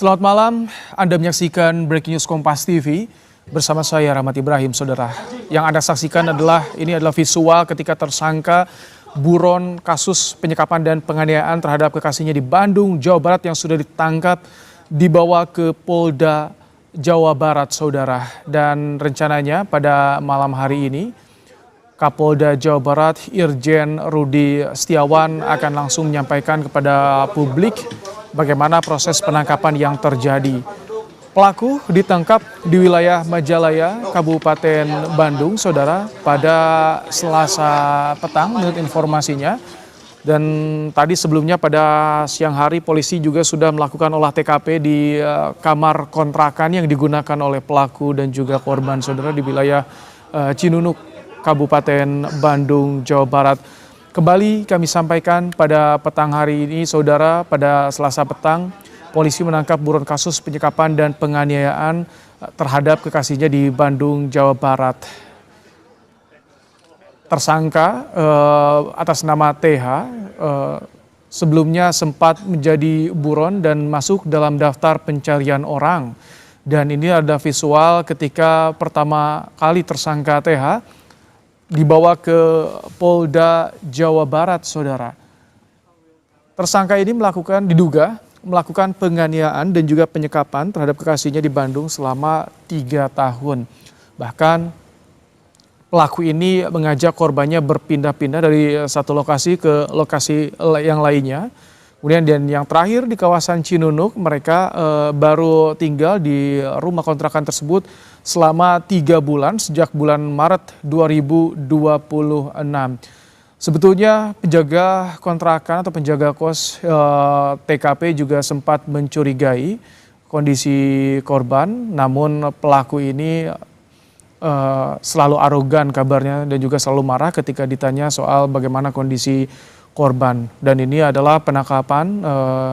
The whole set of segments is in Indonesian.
Selamat malam, Anda menyaksikan Breaking News Kompas TV bersama saya Rahmat Ibrahim, saudara. Yang Anda saksikan ini adalah visual ketika tersangka buron kasus penyekapan dan penganiayaan terhadap kekasihnya di Bandung, Jawa Barat yang sudah ditangkap dibawa ke Polda Jawa Barat, saudara. Dan rencananya pada malam hari ini Kapolda Jawa Barat Irjen Rudi Setiawan akan langsung menyampaikan kepada publik bagaimana proses penangkapan yang terjadi. Pelaku ditangkap di wilayah Majalaya, Kabupaten Bandung, saudara, pada Selasa petang menurut informasinya. Dan tadi sebelumnya pada siang hari polisi juga sudah melakukan olah TKP di kamar kontrakan yang digunakan oleh pelaku dan juga korban, saudara, di wilayah Cinunuk, Kabupaten Bandung, Jawa Barat. Kembali kami sampaikan pada petang hari ini, saudara, pada Selasa petang, polisi menangkap buron kasus penyekapan dan penganiayaan terhadap kekasihnya di Bandung, Jawa Barat. Tersangka atas nama TH sebelumnya sempat menjadi buron dan masuk dalam daftar pencarian orang. Dan ini ada visual ketika pertama kali tersangka TH dibawa ke Polda Jawa Barat, saudara. Tersangka ini diduga melakukan penganiayaan dan juga penyekapan terhadap kekasihnya di Bandung selama 3 tahun. Bahkan pelaku ini mengajak korbannya berpindah-pindah dari satu lokasi ke lokasi yang lainnya. Kemudian dan yang terakhir di kawasan Cinunuk, mereka baru tinggal di rumah kontrakan tersebut selama 3 bulan sejak bulan Maret 2026. Sebetulnya penjaga kontrakan atau penjaga kos TKP juga sempat mencurigai kondisi korban, namun pelaku ini selalu arogan kabarnya dan juga selalu marah ketika ditanya soal bagaimana kondisi korban. Dan ini adalah penangkapan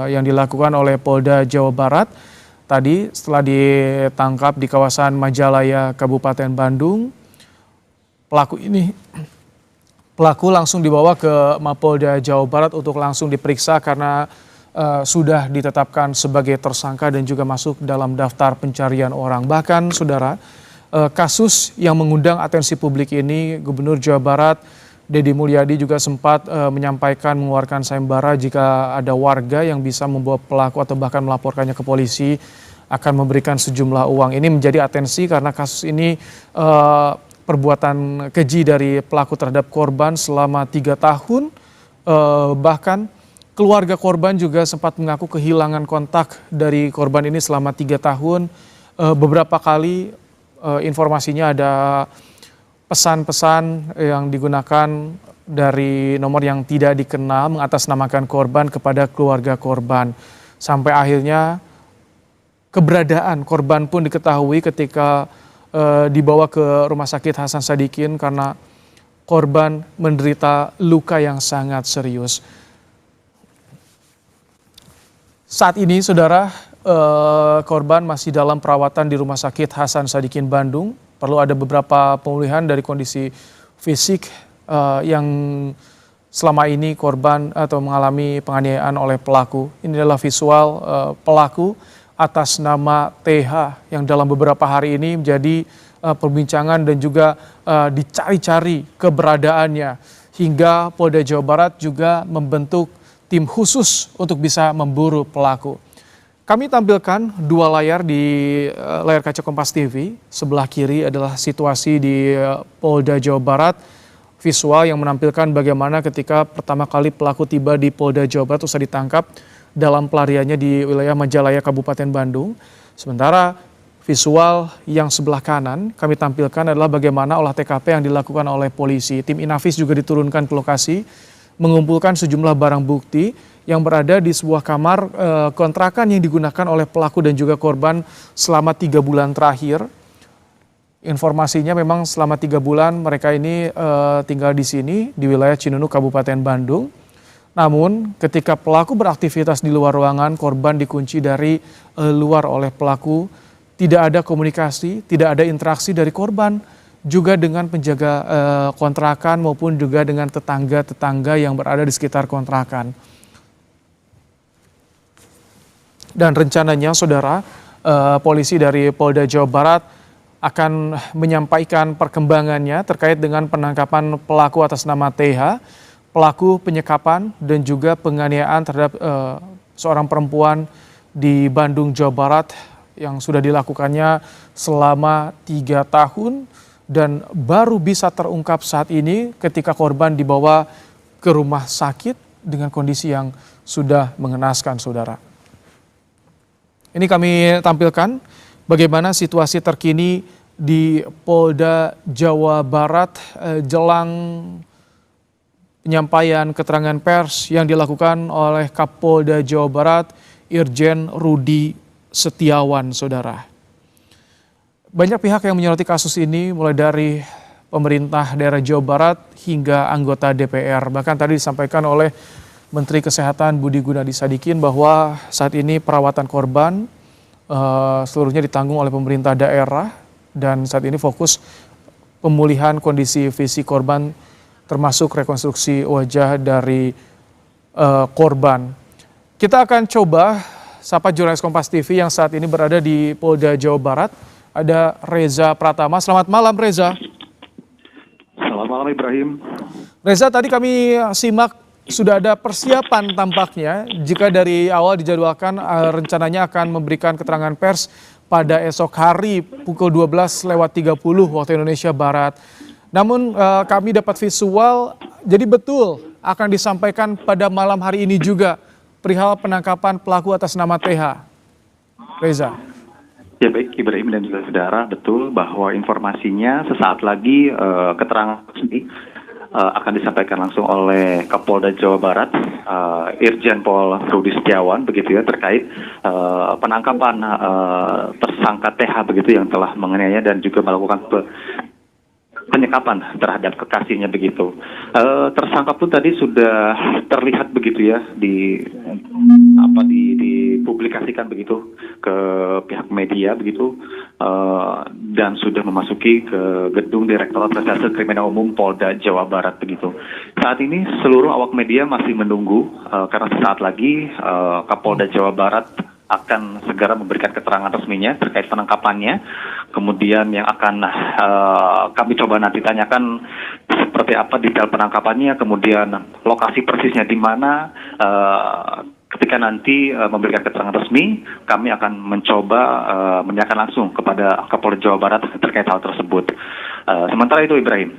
yang dilakukan oleh Polda Jawa Barat tadi setelah ditangkap di kawasan Majalaya, Kabupaten Bandung. Pelaku langsung dibawa ke Mapolda Jawa Barat untuk langsung diperiksa karena sudah ditetapkan sebagai tersangka dan juga masuk dalam daftar pencarian orang. Bahkan, saudara, kasus yang mengundang atensi publik ini, Gubernur Jawa Barat Deddy Mulyadi juga sempat mengeluarkan sayembara jika ada warga yang bisa membawa pelaku atau bahkan melaporkannya ke polisi akan memberikan sejumlah uang. Ini menjadi atensi karena kasus ini perbuatan keji dari pelaku terhadap korban selama 3 tahun. Bahkan keluarga korban juga sempat mengaku kehilangan kontak dari korban ini selama 3 tahun. Beberapa kali informasinya ada pesan-pesan yang digunakan dari nomor yang tidak dikenal mengatasnamakan korban kepada keluarga korban. Sampai akhirnya keberadaan korban pun diketahui ketika dibawa ke Rumah Sakit Hasan Sadikin karena korban menderita luka yang sangat serius. Saat ini, saudara, korban masih dalam perawatan di Rumah Sakit Hasan Sadikin Bandung. Perlu ada beberapa pemulihan dari kondisi fisik yang selama ini korban atau mengalami penganiayaan oleh pelaku. Ini adalah visual pelaku atas nama TH yang dalam beberapa hari ini menjadi perbincangan dan juga dicari-cari keberadaannya. Hingga Polda Jawa Barat juga membentuk tim khusus untuk bisa memburu pelaku. Kami tampilkan 2 layar di layar kaca Kompas TV. Sebelah kiri adalah situasi di Polda Jawa Barat. Visual yang menampilkan bagaimana ketika pertama kali pelaku tiba di Polda Jawa Barat usai ditangkap dalam pelariannya di wilayah Majalaya, Kabupaten Bandung. Sementara visual yang sebelah kanan kami tampilkan adalah bagaimana olah TKP yang dilakukan oleh polisi. Tim Inafis juga diturunkan ke lokasi mengumpulkan sejumlah barang bukti yang berada di sebuah kamar kontrakan yang digunakan oleh pelaku dan juga korban selama 3 bulan terakhir. Informasinya memang selama 3 bulan mereka ini tinggal di sini di wilayah Cinunuk, Kabupaten Bandung. Namun ketika pelaku beraktivitas di luar ruangan, korban dikunci dari luar oleh pelaku. Tidak ada komunikasi, tidak ada interaksi dari korban juga dengan penjaga kontrakan maupun juga dengan tetangga-tetangga yang berada di sekitar kontrakan. Dan rencananya saudara, polisi dari Polda Jawa Barat akan menyampaikan perkembangannya terkait dengan penangkapan pelaku atas nama TH, pelaku penyekapan dan juga penganiayaan terhadap seorang perempuan di Bandung, Jawa Barat yang sudah dilakukannya selama 3 tahun dan baru bisa terungkap saat ini ketika korban dibawa ke rumah sakit dengan kondisi yang sudah mengenaskan, saudara. Ini kami tampilkan bagaimana situasi terkini di Polda Jawa Barat jelang penyampaian keterangan pers yang dilakukan oleh Kapolda Jawa Barat Irjen Rudi Setiawan, saudara. Banyak pihak yang menyoroti kasus ini mulai dari pemerintah daerah Jawa Barat hingga anggota DPR. Bahkan tadi disampaikan oleh Menteri Kesehatan Budi Gunadi Sadikin bahwa saat ini perawatan korban seluruhnya ditanggung oleh pemerintah daerah dan saat ini fokus pemulihan kondisi fisik korban termasuk rekonstruksi wajah dari korban. Kita akan coba sapa jurnalis Kompas TV yang saat ini berada di Polda Jawa Barat. Ada Reza Pratama. Selamat malam, Reza. Selamat malam, Ibrahim. Reza, tadi kami simak sudah ada persiapan tampaknya jika dari awal dijadwalkan rencananya akan memberikan keterangan pers pada esok hari pukul 12.30 waktu Indonesia Barat. Namun kami dapat visual, jadi betul akan disampaikan pada malam hari ini juga perihal penangkapan pelaku atas nama TH. Reza. Ya baik, Ibrahim dan juga saudara, betul bahwa informasinya sesaat lagi keterangan resmi akan disampaikan langsung oleh Kapolda Jawa Barat, Irjen Pol Rudi Setiawan, begitu ya, terkait penangkapan tersangka TH begitu yang telah menganiaya dan juga melakukan penyekapan terhadap kekasihnya begitu. Tersangka pun tadi sudah terlihat begitu ya dipublikasikan begitu ke pihak media begitu dan sudah memasuki ke gedung Direktorat Reserse Kriminal Umum Polda Jawa Barat begitu. Saat ini seluruh awak media masih menunggu karena sesaat lagi Kapolda Jawa Barat akan segera memberikan keterangan resminya terkait penangkapannya. Kemudian yang akan kami coba nanti tanyakan seperti apa detail penangkapannya, kemudian lokasi persisnya di mana. Ketika nanti memberikan keterangan resmi, kami akan mencoba menanyakan langsung kepada Kapolda Jawa Barat terkait hal tersebut. Sementara itu, Ibrahim.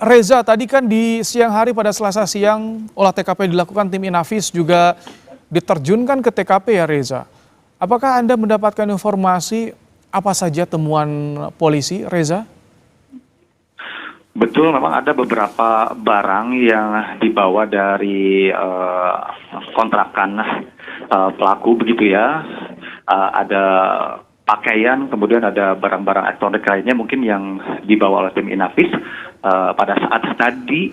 Reza, tadi kan di siang hari pada Selasa siang olah TKP dilakukan, tim Inavis juga diterjunkan ke TKP ya, Reza. Apakah Anda mendapatkan informasi apa saja temuan polisi, Reza? Betul, memang ada beberapa barang yang dibawa dari kontrakan pelaku begitu ya. Ada pakaian, kemudian ada barang-barang elektronik lainnya mungkin yang dibawa oleh tim Inavis pada saat tadi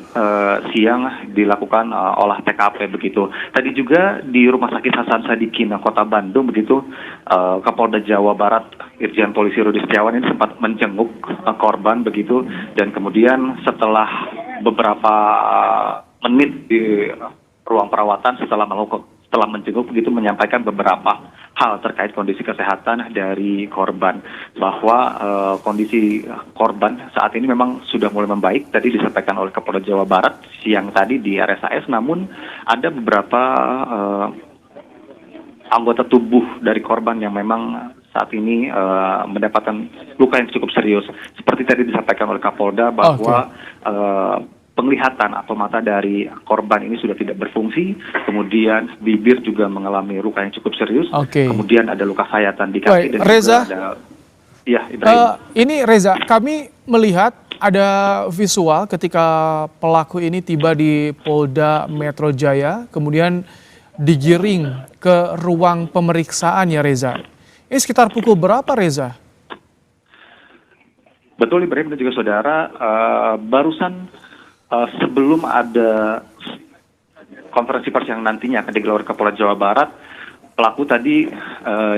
siang dilakukan olah TKP begitu. Tadi juga di Rumah Sakit Hasan Sadikin Kota Bandung begitu, Kapolda Jawa Barat Irjen Polisi Rudi Setiawan ini sempat menjenguk korban begitu, dan kemudian setelah beberapa menit di ruang perawatan setelah menjenguk begitu menyampaikan beberapa hal terkait kondisi kesehatan dari korban, bahwa kondisi korban saat ini memang sudah mulai membaik. Tadi disampaikan oleh Kapolda Jawa Barat siang tadi di RSAS, namun ada beberapa anggota tubuh dari korban yang memang saat ini mendapatkan luka yang cukup serius. Seperti tadi disampaikan oleh Kapolda bahwa penglihatan atau mata dari korban ini sudah tidak berfungsi, kemudian bibir juga mengalami luka yang cukup serius, kemudian ada luka sayatan di kaki dan Reza, juga ada. Ya, Ibrahim. Ini Reza, kami melihat ada visual ketika pelaku ini tiba di Polda Metro Jaya, kemudian digiring ke ruang pemeriksaan ya, Reza. Ini sekitar pukul berapa, Reza? Betul, Ibrahim dan juga saudara, barusan sebelum ada konferensi pers yang nantinya akan digelar Kapolda Jawa Barat, pelaku tadi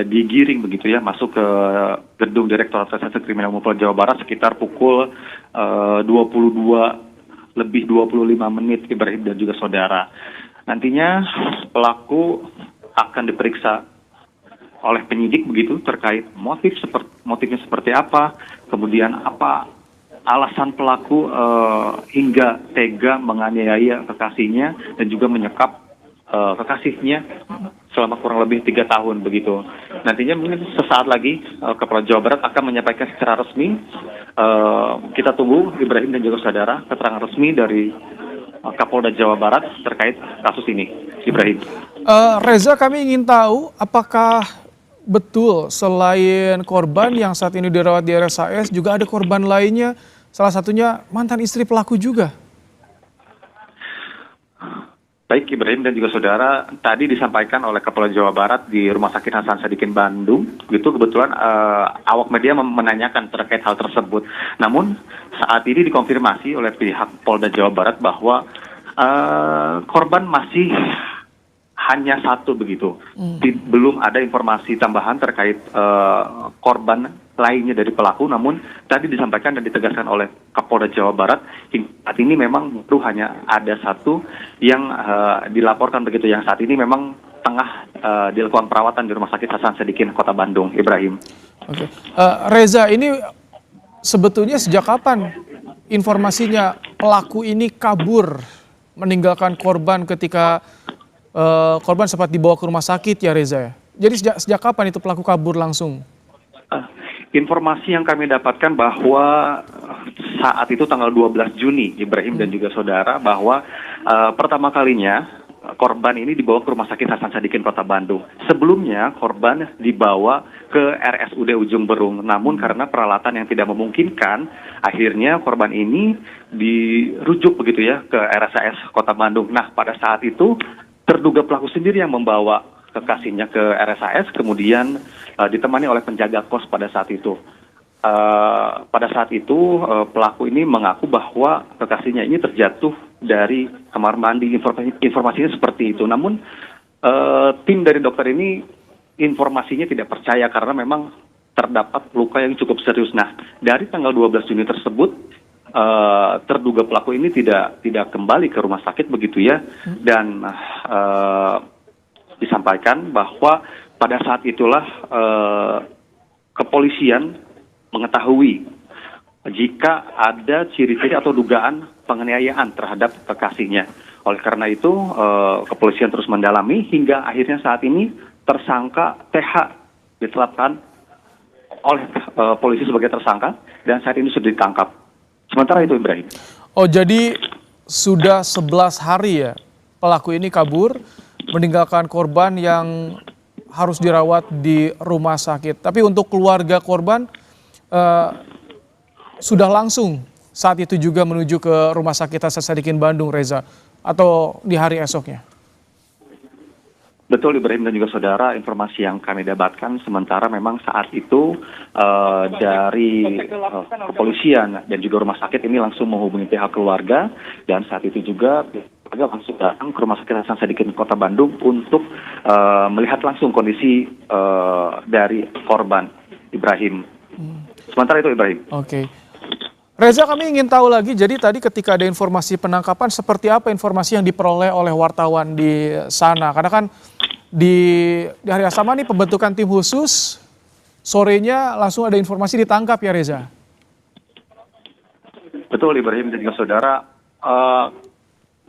digiring begitu ya masuk ke gedung Direktorat Reserse Kriminal Umum Polda Jawa Barat sekitar pukul 22 lebih 25 menit, Ibrahim dan juga saudara. Nantinya pelaku akan diperiksa oleh penyidik begitu terkait motifnya seperti apa, kemudian apa alasan pelaku hingga tega menganiaya kekasihnya dan juga menyekap kekasihnya selama kurang lebih 3 tahun begitu. Nantinya mungkin sesaat lagi Kapolda Jawa Barat akan menyampaikan secara resmi. Kita tunggu Ibrahim dan juga saudara keterangan resmi dari Kapolda Jawa Barat terkait kasus ini. Ibrahim. Reza, kami ingin tahu apakah betul selain korban yang saat ini dirawat di RSAS juga ada korban lainnya, salah satunya mantan istri pelaku juga. Baik Ibrahim dan juga saudara, tadi disampaikan oleh Kapolda Jawa Barat di Rumah Sakit Hasan Sadikin Bandung, gitu kebetulan awak media menanyakan terkait hal tersebut. Namun saat ini dikonfirmasi oleh pihak Polda Jawa Barat bahwa korban masih hanya satu begitu. Belum ada informasi tambahan terkait korban lainnya dari pelaku, namun tadi disampaikan dan ditegaskan oleh Kapolda Jawa Barat, saat ini memang baru hanya ada satu yang dilaporkan begitu, yang saat ini memang tengah dilakukan perawatan di Rumah Sakit Hasan Sadikin Kota Bandung, Ibrahim. Oke. Reza, ini sebetulnya sejak kapan informasinya pelaku ini kabur meninggalkan korban ketika korban sempat dibawa ke rumah sakit ya Reza ya? Jadi sejak kapan itu pelaku kabur langsung? Informasi yang kami dapatkan bahwa saat itu tanggal 12 Juni, Ibrahim dan juga saudara, bahwa pertama kalinya korban ini dibawa ke Rumah Sakit Hasan Sadikin Kota Bandung. Sebelumnya korban dibawa ke RSUD Ujung Berung, namun karena peralatan yang tidak memungkinkan, akhirnya korban ini dirujuk begitu ya ke RSAS Kota Bandung. Nah, pada saat itu terduga pelaku sendiri yang membawa kekasihnya ke RSAS, kemudian ditemani oleh penjaga kos pada saat itu. Pada saat itu pelaku ini mengaku bahwa kekasihnya ini terjatuh dari kamar mandi. Informasinya seperti itu. Namun tim dari dokter ini informasinya tidak percaya karena memang terdapat luka yang cukup serius. Nah, dari tanggal 12 Juni tersebut terduga pelaku ini tidak kembali ke rumah sakit begitu ya, dan disampaikan bahwa pada saat itulah kepolisian mengetahui jika ada ciri-ciri atau dugaan penganiayaan terhadap kekasihnya. Oleh karena itu kepolisian terus mendalami hingga akhirnya saat ini tersangka TH ditetapkan oleh polisi sebagai tersangka dan saat ini sudah ditangkap. Sementara itu Ibrahim. Oh, jadi sudah 11 hari ya pelaku ini kabur meninggalkan korban yang harus dirawat di rumah sakit. Tapi untuk keluarga korban sudah langsung saat itu juga menuju ke Rumah Sakit Hasan Sadikin Bandung, Reza, atau di hari esoknya? Betul Ibrahim dan juga saudara, informasi yang kami dapatkan sementara memang saat itu dari kepolisian dan juga rumah sakit ini langsung menghubungi pihak keluarga, dan saat itu juga keluarga langsung datang ke Rumah Sakit Hasan Sadikin Kota Bandung untuk melihat langsung kondisi dari korban, Ibrahim. Sementara itu Ibrahim. Oke. Reza, kami ingin tahu lagi, jadi tadi ketika ada informasi penangkapan, seperti apa informasi yang diperoleh oleh wartawan di sana? Karena kan di hari yang sama nih pembentukan tim khusus, sorenya langsung ada informasi ditangkap ya Reza? Betul Ibrahim dan juga saudara,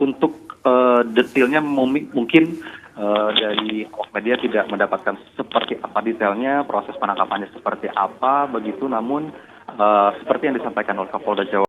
untuk detailnya mungkin dari awak media tidak mendapatkan seperti apa detailnya, proses penangkapannya seperti apa begitu, namun seperti yang disampaikan oleh Kapolda Jawa